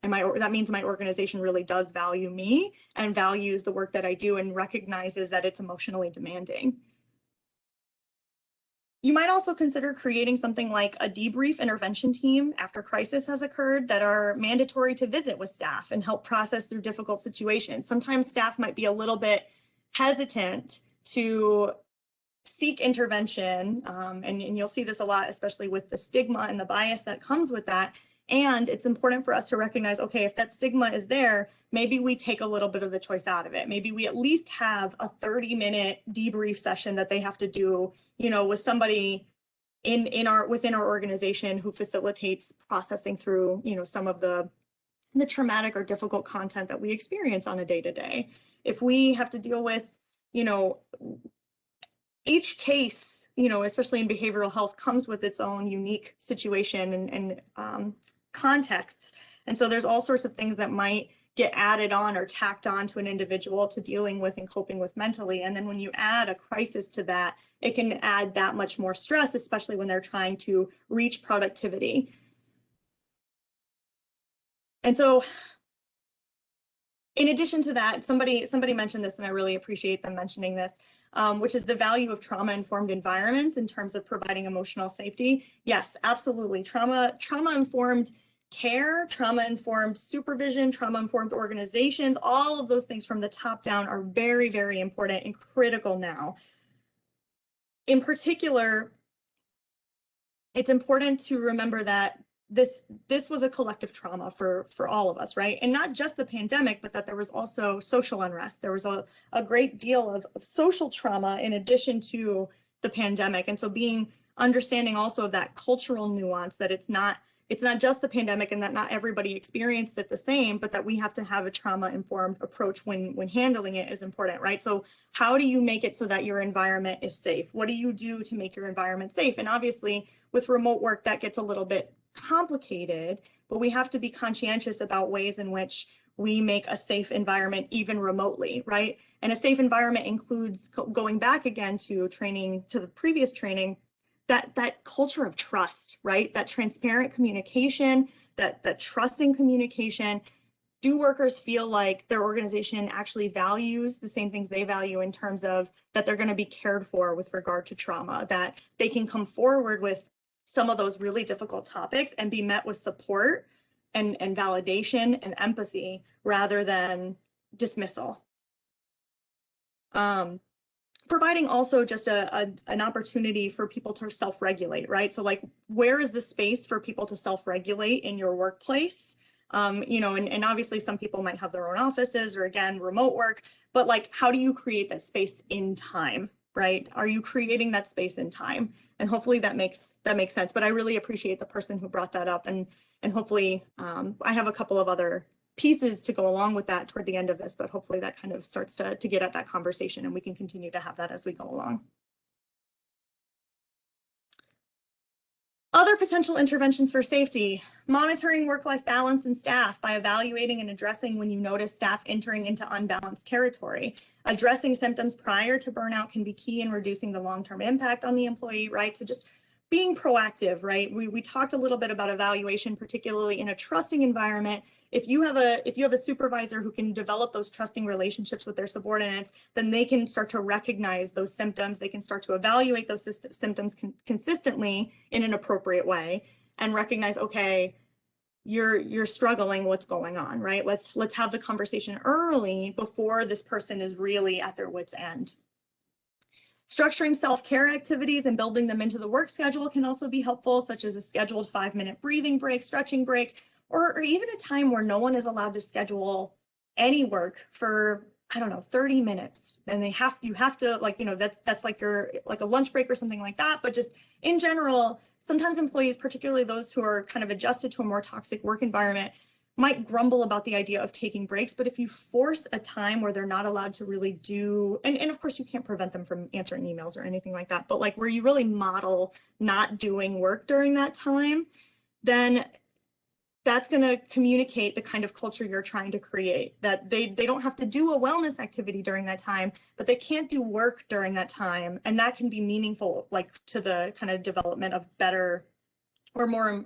And that means my organization really does value me and values the work that I do and recognizes that it's emotionally demanding. You might also consider creating something like a debrief intervention team after crisis has occurred that are mandatory to visit with staff and help process through difficult situations. Sometimes staff might be a little bit hesitant to seek intervention, and you'll see this a lot, especially with the stigma and the bias that comes with that. And it's important for us to recognize, okay, if that stigma is there, maybe we take a little bit of the choice out of it. Maybe we at least have a 30-minute debrief session that they have to do, you know, with somebody within our organization who facilitates processing through, you know, some of the traumatic or difficult content that we experience on a day-to-day. If we have to deal with, you know, each case, you know, especially in behavioral health, comes with its own unique situation and contexts. And so there's all sorts of things that might get added on or tacked on to an individual to dealing with and coping with mentally. And then when you add a crisis to that, it can add that much more stress, especially when they're trying to reach productivity. And so in addition to that, somebody mentioned this, and I really appreciate them mentioning this, which is the value of trauma-informed environments in terms of providing emotional safety. Yes, absolutely. Trauma-informed care, trauma-informed supervision, trauma-informed organizations, all of those things from the top down are very, very important and critical now. In particular, it's important to remember that this was a collective trauma for all of us, right? And not just the pandemic, but that there was also social unrest. There was a great deal of social trauma in addition to the pandemic. And so understanding also of that cultural nuance, that it's not just the pandemic and that not everybody experienced it the same, but that we have to have a trauma-informed approach when handling it is important, right? So how do you make it so that your environment is safe? What do you do to make your environment safe? And obviously with remote work, that gets a little bit complicated, but we have to be conscientious about ways in which we make a safe environment even remotely, right? And a safe environment includes going back again to training, to the previous training, that culture of trust, right? That transparent communication, that trusting communication. Do workers feel like their organization actually values the same things they value in terms of that they're going to be cared for with regard to trauma, that they can come forward with some of those really difficult topics and be met with support and validation and empathy rather than dismissal. Providing also just an opportunity for people to self-regulate, right? So like, where is the space for people to self-regulate in your workplace? You know, and obviously some people might have their own offices or again, remote work, but like, how do you create that space in time, right? Are you creating that space in time? And hopefully that makes sense. But I really appreciate the person who brought that up, and hopefully I have a couple of other pieces to go along with that toward the end of this, but hopefully that kind of starts to get at that conversation, and we can continue to have that as we go along. Other potential interventions for safety: monitoring work-life balance in staff by evaluating and addressing when you notice staff entering into unbalanced territory. Addressing symptoms prior to burnout can be key in reducing the long-term impact on the employee, right? So just being proactive, right? We talked a little bit about evaluation, particularly in a trusting environment. If you have a supervisor who can develop those trusting relationships with their subordinates, then they can start to recognize those symptoms. They can start to evaluate those symptoms consistently in an appropriate way and recognize, okay, you're struggling, what's going on, right? Let's have the conversation early before this person is really at their wit's end. Structuring self-care activities and building them into the work schedule can also be helpful, such as a scheduled 5-minute breathing break, stretching break, or even a time where no one is allowed to schedule any work for, I don't know, 30 minutes. And you have to, like, you know, that's like like a lunch break or something like that. But just in general, sometimes employees, particularly those who are kind of adjusted to a more toxic work environment, might grumble about the idea of taking breaks. But if you force a time where they're not allowed to really do, and of course you can't prevent them from answering emails or anything like that, but like where you really model not doing work during that time, then that's going to communicate the kind of culture you're trying to create, that they don't have to do a wellness activity during that time, but they can't do work during that time. And that can be meaningful, like to the kind of development of better or more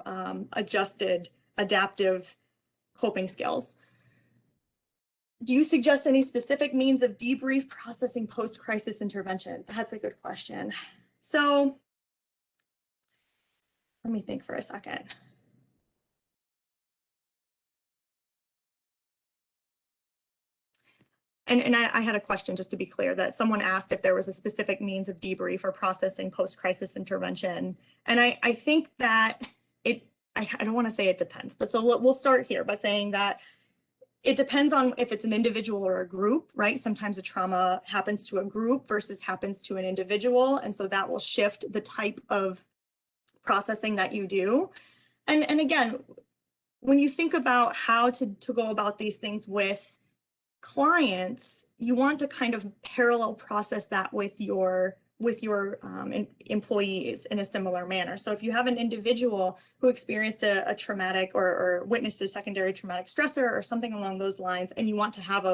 adjusted, adaptive coping skills. Do you suggest any specific means of debrief processing post-crisis intervention? That's a good question. So let me think for a second. And I had a question, just to be clear, that someone asked if there was a specific means of debrief or processing post-crisis intervention. And I think that I don't want to say it depends, but so we'll start here by saying that it depends on if it's an individual or a group, right? Sometimes a trauma happens to a group versus happens to an individual. And so that will shift the type of processing that you do. And again, when you think about how to go about these things with clients, you want to kind of parallel process that with your employees in a similar manner. So if you have an individual who experienced a traumatic or witnessed a secondary traumatic stressor or something along those lines, and you want to have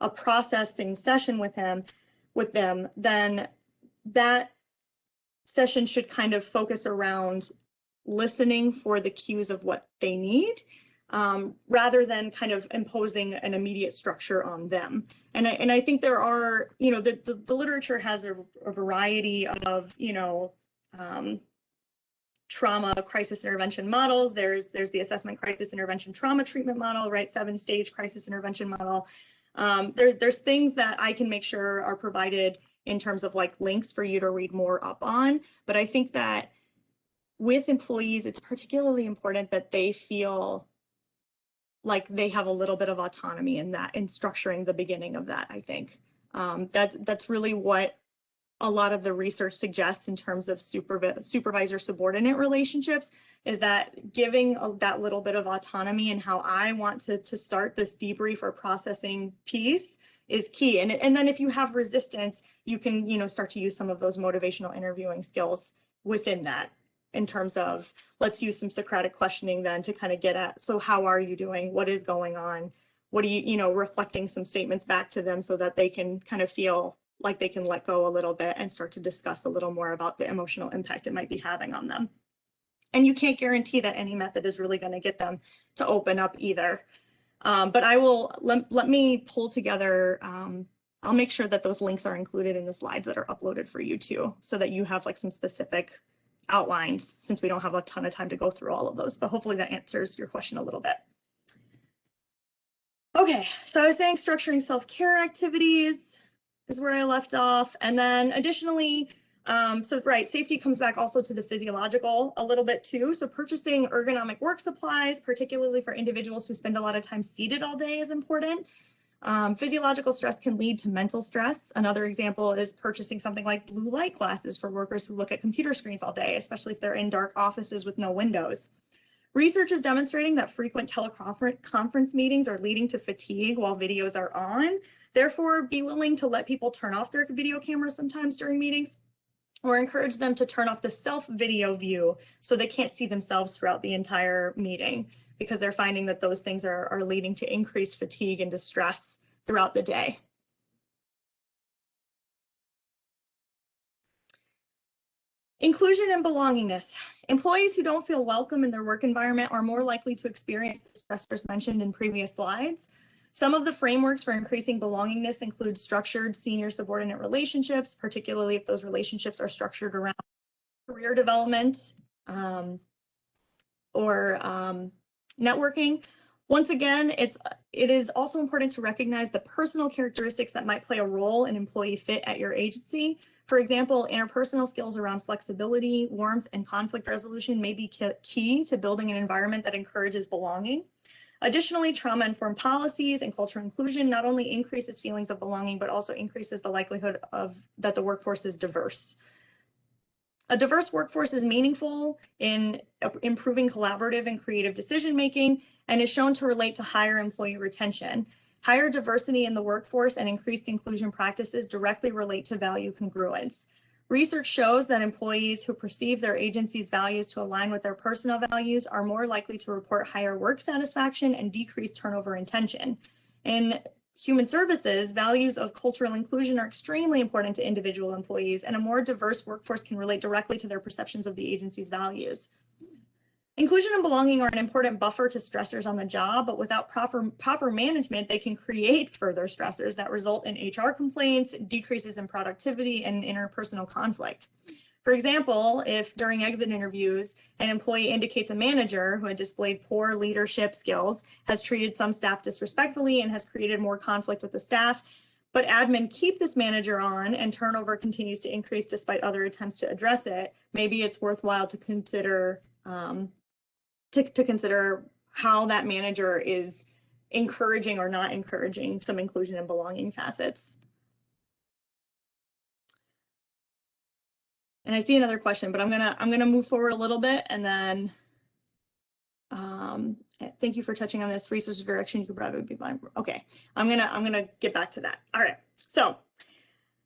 a processing session with them, then that session should kind of focus around listening for the cues of what they need, rather than kind of imposing an immediate structure on them. And I think there are, you know, the literature has a variety of, you know, trauma crisis intervention models. There's the assessment crisis intervention trauma treatment model, right? 7-stage crisis intervention model. There's things that I can make sure are provided in terms of like links for you to read more up on. But I think that with employees, it's particularly important that they feel like they have a little bit of autonomy in that, in structuring the beginning of that. I think that's really what a lot of the research suggests in terms of supervisor subordinate relationships, is that giving that little bit of autonomy in how I want to start this debrief or processing piece is key. And then if you have resistance, you can, you know, start to use some of those motivational interviewing skills within that, in terms of, let's use some Socratic questioning then to kind of get at, so how are you doing? What is going on? What do you know, reflecting some statements back to them so that they can kind of feel like they can let go a little bit and start to discuss a little more about the emotional impact it might be having on them. And you can't guarantee that any method is really going to get them to open up either. But I will, let me pull together, I'll make sure that those links are included in the slides that are uploaded for you too, so that you have like some specific outlines, since we don't have a ton of time to go through all of those, but hopefully that answers your question a little bit. Okay, so I was saying structuring self-care activities is where I left off. And then additionally, so right, safety comes back also to the physiological a little bit too. So purchasing ergonomic work supplies, particularly for individuals who spend a lot of time seated all day, is important. Physiological stress can lead to mental stress. Another example is purchasing something like blue light glasses for workers who look at computer screens all day, especially if they're in dark offices with no windows. Research is demonstrating that frequent teleconference meetings are leading to fatigue while videos are on. Therefore, be willing to let people turn off their video cameras sometimes during meetings, or encourage them to turn off the self-video view so they can't see themselves throughout the entire meeting, because they're finding that those things are leading to increased fatigue and distress throughout the day. Inclusion and belongingness. Employees who don't feel welcome in their work environment are more likely to experience the stressors mentioned in previous slides. Some of the frameworks for increasing belongingness include structured senior-subordinate relationships, particularly if those relationships are structured around career development or networking, Once again, it is also important to recognize the personal characteristics that might play a role in employee fit at your agency. For example, interpersonal skills around flexibility, warmth, and conflict resolution may be key to building an environment that encourages belonging. Additionally, trauma-informed policies and cultural inclusion not only increases feelings of belonging, but also increases the likelihood that the workforce is diverse. A diverse workforce is meaningful in improving collaborative and creative decision-making and is shown to relate to higher employee retention. Higher diversity in the workforce and increased inclusion practices directly relate to value congruence. Research shows that employees who perceive their agency's values to align with their personal values are more likely to report higher work satisfaction and decreased turnover and tension. In human services, values of cultural inclusion are extremely important to individual employees, and a more diverse workforce can relate directly to their perceptions of the agency's values. Inclusion and belonging are an important buffer to stressors on the job, but without proper management, they can create further stressors that result in HR complaints, decreases in productivity, and interpersonal conflict. For example, if during exit interviews, an employee indicates a manager who had displayed poor leadership skills, has treated some staff disrespectfully, and has created more conflict with the staff, but admin keep this manager on and turnover continues to increase despite other attempts to address it, maybe it's worthwhile to consider how that manager is encouraging or not encouraging some inclusion and belonging facets. And I see another question, but I'm gonna move forward a little bit, and then thank you for touching on this. Resources direction you could probably be fine. Okay, I'm gonna get back to that. All right, so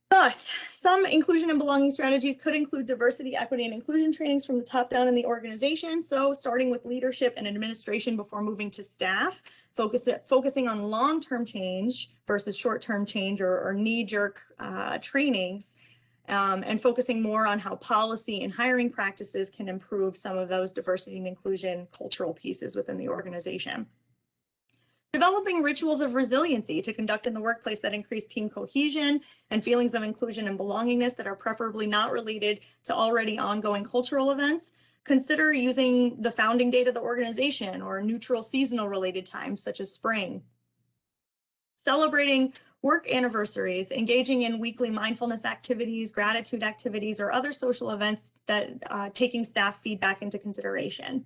thus, some inclusion and belonging strategies could include diversity, equity, and inclusion trainings from the top down in the organization. So starting with leadership and administration before moving to staff, focusing on long-term change versus short-term change or knee-jerk trainings, and focusing more on how policy and hiring practices can improve some of those diversity and inclusion cultural pieces within the organization. Developing rituals of resiliency to conduct in the workplace that increase team cohesion and feelings of inclusion and belongingness that are preferably not related to already ongoing cultural events. Consider using the founding date of the organization or neutral seasonal related times such as spring. Celebrating work anniversaries, engaging in weekly mindfulness activities, gratitude activities, or other social events that taking staff feedback into consideration.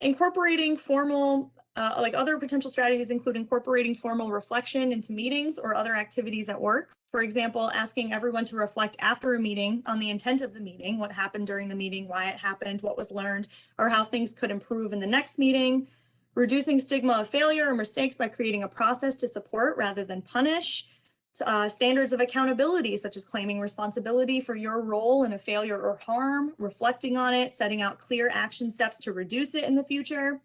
Incorporating formal, like other potential strategies include incorporating formal reflection into meetings or other activities at work. For example, asking everyone to reflect after a meeting on the intent of the meeting, what happened during the meeting, why it happened, what was learned, or how things could improve in the next meeting. Reducing stigma of failure or mistakes by creating a process to support rather than punish. Standards of accountability, such as claiming responsibility for your role in a failure or harm, reflecting on it, setting out clear action steps to reduce it in the future.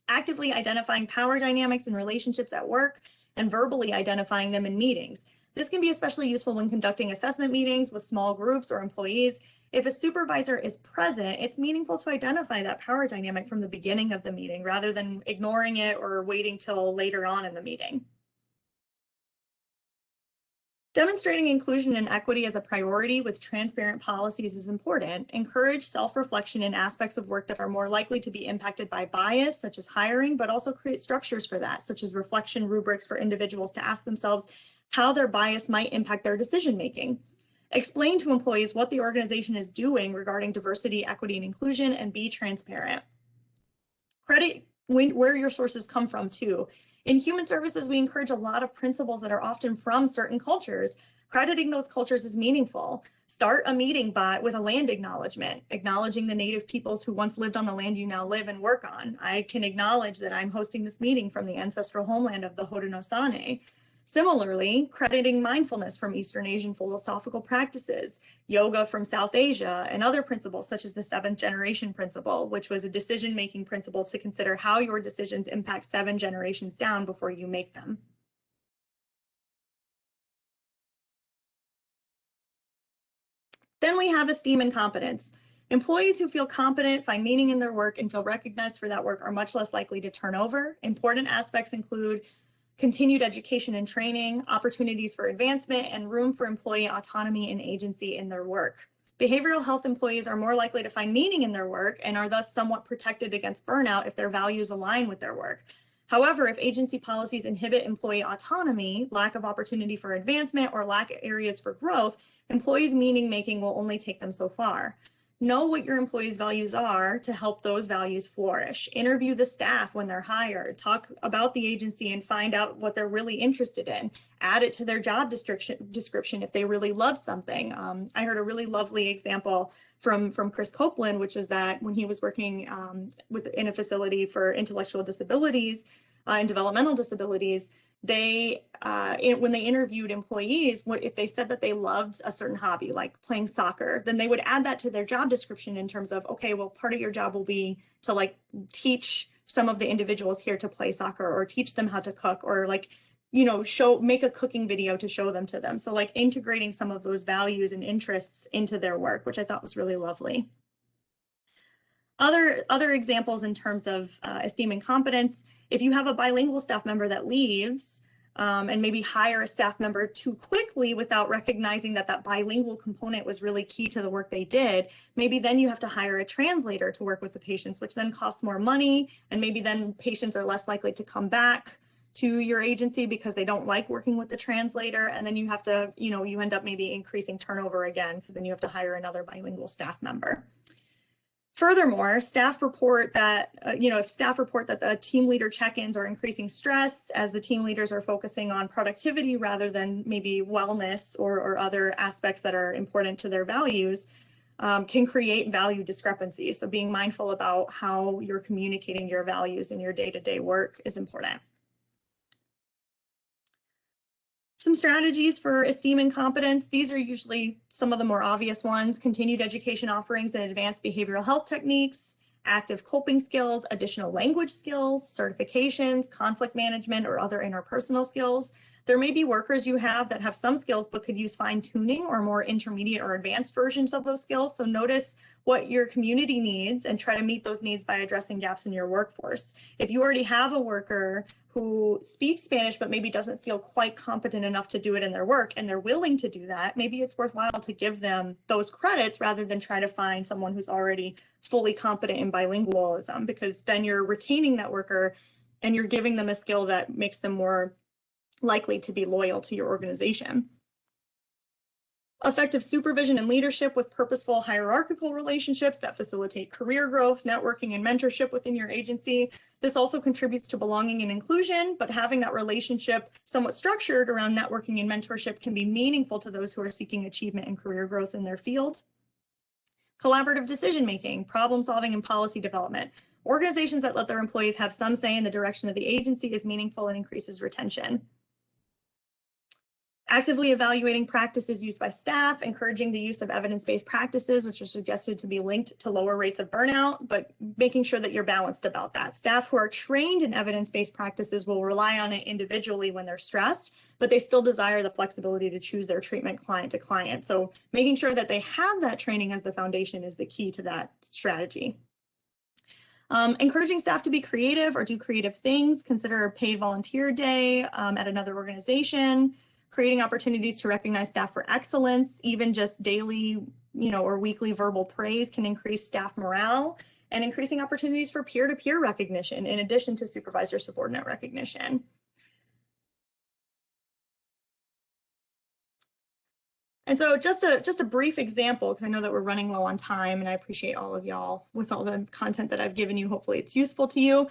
Actively identifying power dynamics and relationships at work and verbally identifying them in meetings. This can be especially useful when conducting assessment meetings with small groups or employees. If a supervisor is present, it's meaningful to identify that power dynamic from the beginning of the meeting rather than ignoring it or waiting till later on in the meeting. Demonstrating inclusion and equity as a priority with transparent policies is important. Encourage self-reflection in aspects of work that are more likely to be impacted by bias, such as hiring, but also create structures for that, such as reflection rubrics for individuals to ask themselves how their bias might impact their decision-making. Explain to employees what the organization is doing regarding diversity, equity, and inclusion, and be transparent. Credit where your sources come from too. In human services, we encourage a lot of principles that are often from certain cultures. Crediting those cultures is meaningful. Start a meeting with a land acknowledgement, acknowledging the native peoples who once lived on the land you now live and work on. I can acknowledge that I'm hosting this meeting from the ancestral homeland of the Haudenosaunee. Similarly, crediting mindfulness from Eastern Asian philosophical practices, yoga from South Asia, and other principles such as the 7th generation principle, which was a decision-making principle to consider how your decisions impact 7 generations down before you make them. Then we have esteem incompetence. Employees who feel competent, find meaning in their work, and feel recognized for that work are much less likely to turn over. Important aspects include continued education and training, opportunities for advancement, and room for employee autonomy and agency in their work. Behavioral health employees are more likely to find meaning in their work and are thus somewhat protected against burnout if their values align with their work. However, if agency policies inhibit employee autonomy, lack of opportunity for advancement, or lack areas for growth, employees' meaning making will only take them so far. Know what your employees' values are to help those values flourish. Interview the staff when they're hired. Talk about the agency and find out what they're really interested in. Add it to their job description if they really love something. I heard a really lovely example from Chris Copeland, which is that when he was working in a facility for intellectual disabilities and developmental disabilities, when they interviewed employees, if they said that they loved a certain hobby, like playing soccer, then they would add that to their job description in terms of, okay, well, part of your job will be to like teach some of the individuals here to play soccer, or teach them how to cook, or like, you know, make a cooking video to show them to them. So like integrating some of those values and interests into their work, which I thought was really lovely. Other examples in terms of esteem incompetence, if you have a bilingual staff member that leaves and maybe hire a staff member too quickly without recognizing that that bilingual component was really key to the work they did, maybe then you have to hire a translator to work with the patients, which then costs more money, and maybe then patients are less likely to come back to your agency because they don't like working with the translator, and then you have to, you end up maybe increasing turnover again because then you have to hire another bilingual staff member. Furthermore, staff report that, if staff report that the team leader check-ins are increasing stress as the team leaders are focusing on productivity rather than maybe wellness or other aspects that are important to their values, can create value discrepancies. So being mindful about how you're communicating your values in your day-to-day work is important. Some strategies for esteem incompetence. These are usually some of the more obvious ones: continued education offerings and advanced behavioral health techniques, active coping skills, additional language skills, certifications, conflict management, or other interpersonal skills. There may be workers you have that have some skills but could use fine-tuning or more intermediate or advanced versions of those skills. So notice what your community needs and try to meet those needs by addressing gaps in your workforce. If you already have a worker who speaks Spanish but maybe doesn't feel quite competent enough to do it in their work and they're willing to do that, maybe it's worthwhile to give them those credits rather than try to find someone who's already fully competent in bilingualism, because then you're retaining that worker and you're giving them a skill that makes them more likely to be loyal to your organization. Effective supervision and leadership with purposeful hierarchical relationships that facilitate career growth, networking, and mentorship within your agency. This also contributes to belonging and inclusion, but having that relationship somewhat structured around networking and mentorship can be meaningful to those who are seeking achievement and career growth in their field. Collaborative decision-making, problem-solving, and policy development. Organizations that let their employees have some say in the direction of the agency is meaningful and increases retention. Actively evaluating practices used by staff, encouraging the use of evidence-based practices, which are suggested to be linked to lower rates of burnout, but making sure that you're balanced about that. Staff who are trained in evidence-based practices will rely on it individually when they're stressed, but they still desire the flexibility to choose their treatment client to client. So making sure that they have that training as the foundation is the key to that strategy. Encouraging staff to be creative or do creative things. Consider a paid volunteer day at another organization. Creating opportunities to recognize staff for excellence, even just daily, or weekly verbal praise can increase staff morale, and increasing opportunities for peer-to-peer recognition in addition to supervisor-subordinate recognition. And so just a brief example, because I know that we're running low on time and I appreciate all of y'all with all the content that I've given you. Hopefully it's useful to you.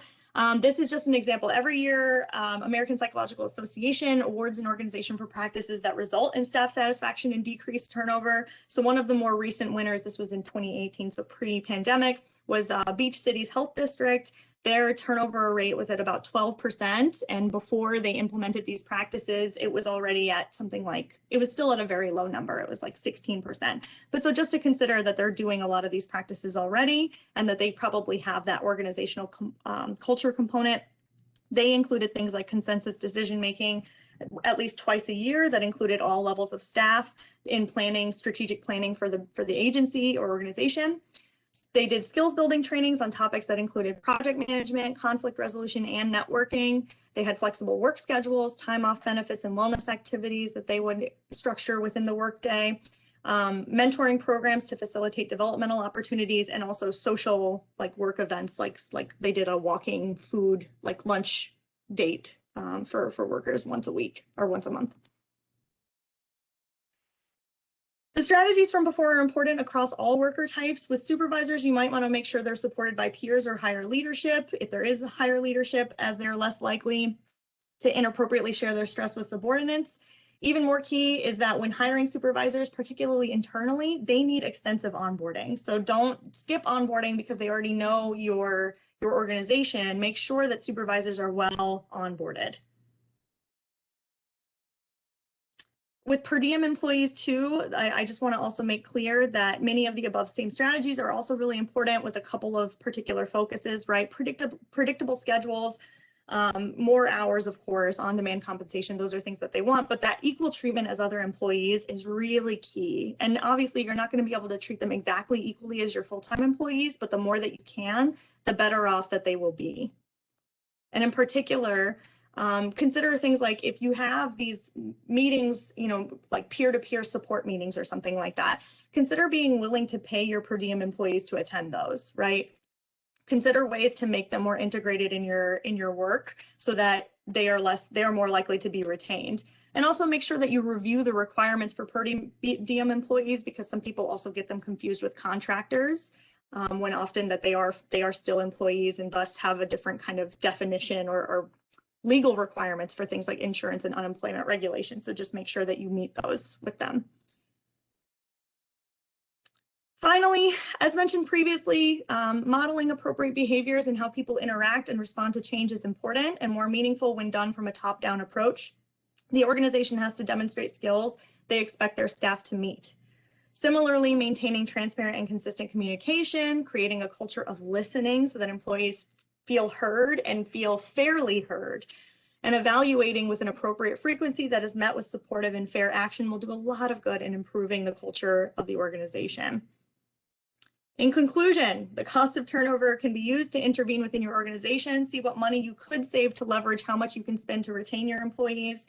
This is just an example. Every year, American Psychological Association awards an organization for practices that result in staff satisfaction and decreased turnover. So one of the more recent winners, this was in 2018, so pre-pandemic, was Beach City's Health District. Their turnover rate was at about 12%, and before they implemented these practices, it was already at something like, it was still at a very low number. It was like 16%. But so just to consider that they're doing a lot of these practices already, and that they probably have that organizational culture component. They included things like consensus decision-making at least twice a year that included all levels of staff in planning, strategic planning for the agency or organization. They did skills building trainings on topics that included project management, conflict resolution, and networking. They had flexible work schedules, time off benefits, and wellness activities that they would structure within the workday. mentoring programs to facilitate developmental opportunities, and also social like work events, like they did a walking food like lunch date for workers once a week or once a month. The strategies from before are important across all worker types. With supervisors, you might want to make sure they're supported by peers or higher leadership. If there is higher leadership, as they're less likely to inappropriately share their stress with subordinates. Even more key is that when hiring supervisors, particularly internally, they need extensive onboarding. So don't skip onboarding because they already know your organization. Make sure that supervisors are well onboarded. With per diem employees too, I just want to also make clear that many of the above same strategies are also really important, with a couple of particular focuses, right? Predictable schedules, more hours, of course, on-demand compensation. Those are things that they want, but that equal treatment as other employees is really key. And obviously you're not going to be able to treat them exactly equally as your full-time employees, but the more that you can, the better off that they will be. And in particular, consider things like if you have these meetings, you know, like peer-to-peer support meetings or something like that, consider being willing to pay your per diem employees to attend those, right? Consider ways to make them more integrated in your work so that they are more likely to be retained. And also make sure that you review the requirements for per diem employees, because some people also get them confused with contractors, when often that they are still employees and thus have a different kind of definition or legal requirements for things like insurance and unemployment regulations. So just make sure that you meet those with them. Finally, as mentioned previously, modeling appropriate behaviors and how people interact and respond to change is important and more meaningful when done from a top-down approach. The organization has to demonstrate skills they expect their staff to meet. Similarly, maintaining transparent and consistent communication, creating a culture of listening so that employees feel heard and feel fairly heard, and evaluating with an appropriate frequency that is met with supportive and fair action will do a lot of good in improving the culture of the organization. In conclusion, the cost of turnover can be used to intervene within your organization, see what money you could save to leverage how much you can spend to retain your employees.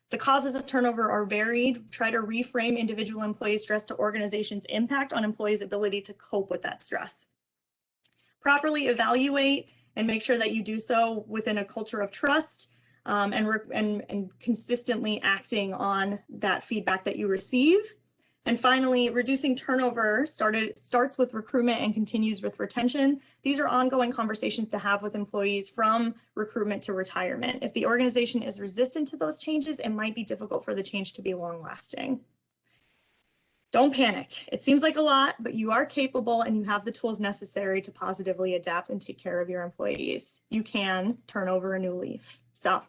The causes of turnover are varied. Try to reframe individual employee stress to organization's impact on employees' ability to cope with that stress. Properly evaluate and make sure that you do so within a culture of trust, and consistently acting on that feedback that you receive. And finally, reducing turnover starts with recruitment and continues with retention. These are ongoing conversations to have with employees from recruitment to retirement. If the organization is resistant to those changes, it might be difficult for the change to be long-lasting. Don't panic. It seems like a lot, but you are capable and you have the tools necessary to positively adapt and take care of your employees. You can turn over a new leaf. So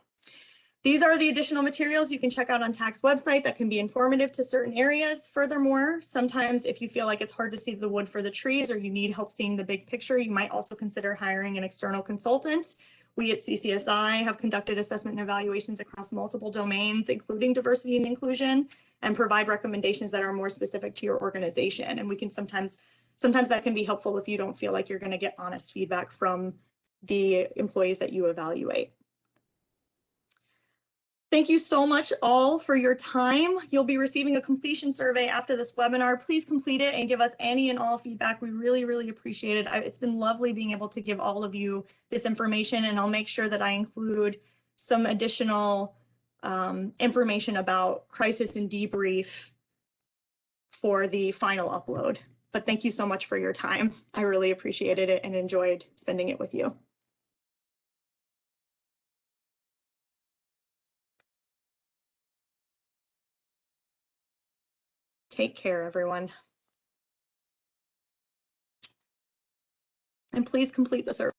these are the additional materials you can check out on TAC's website that can be informative to certain areas. Furthermore, sometimes if you feel like it's hard to see the wood for the trees or you need help seeing the big picture, you might also consider hiring an external consultant. We at CCSI have conducted assessment and evaluations across multiple domains, including diversity and inclusion, and provide recommendations that are more specific to your organization. And we can sometimes that can be helpful if you don't feel like you're going to get honest feedback from the employees that you evaluate. Thank you so much all for your time. You'll be receiving a completion survey after this webinar. Please complete it and give us any and all feedback. We really, really appreciate it. It's been lovely being able to give all of you this information, and I'll make sure that I include some additional information about crisis and debrief for the final upload. But thank you so much for your time. I really appreciated it and enjoyed spending it with you. Take care, everyone. And please complete the survey.